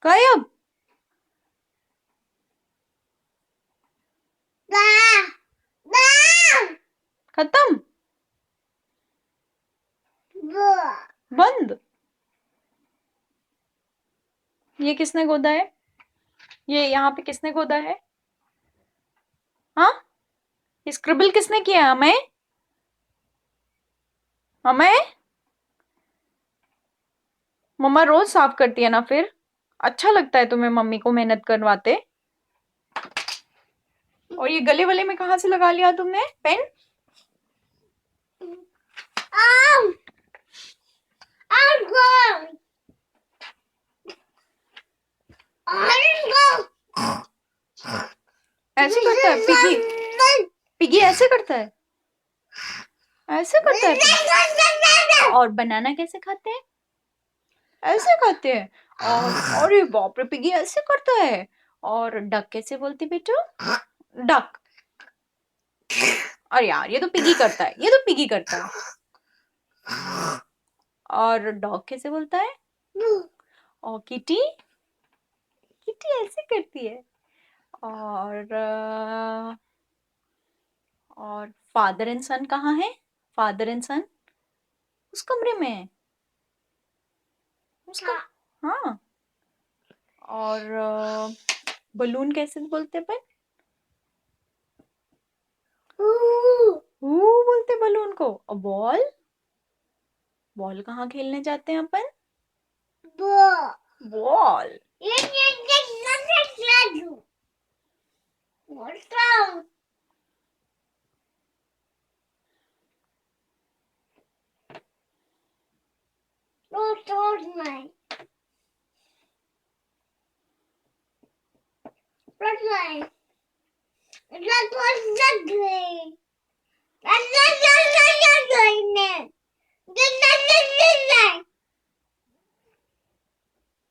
गायब। खत्म। बंद। ये किसने गोदा है? ये यहाँ पे किसने गोदा है? हाँ, स्क्रिबल किसने किया है? अमय, अमय, मम्मा रोज साफ करती है ना, फिर अच्छा लगता है तुम्हें मम्मी को मेहनत करवाते? और ये गले वाले में कहाँ से लगा लिया तुमने पेन? ऐसे करता है पिगी? पिगी ऐसे करता है? ऐसे करता है पिगी? और बनाना कैसे खाते हैं? ऐसे खाते हैं। और अरे बाप रे, पिगी ऐसे करता है। और डक कैसे बोलते बेटा? डक। अरे यार, ये तो पिगी करता है, ये तो पिगी करता है। और डॉग कैसे बोलता है? और किटी, किटी ऐसे करती है। और और फादर एंड सन कहाँ है? फादर एंड सन उस कमरे में है। उसका, हाँ। और बलून कैसे बोलते हैं अपन? बोलते बलून को। और बॉल, बॉल कहाँ खेलने जाते हैं अपन? बॉल।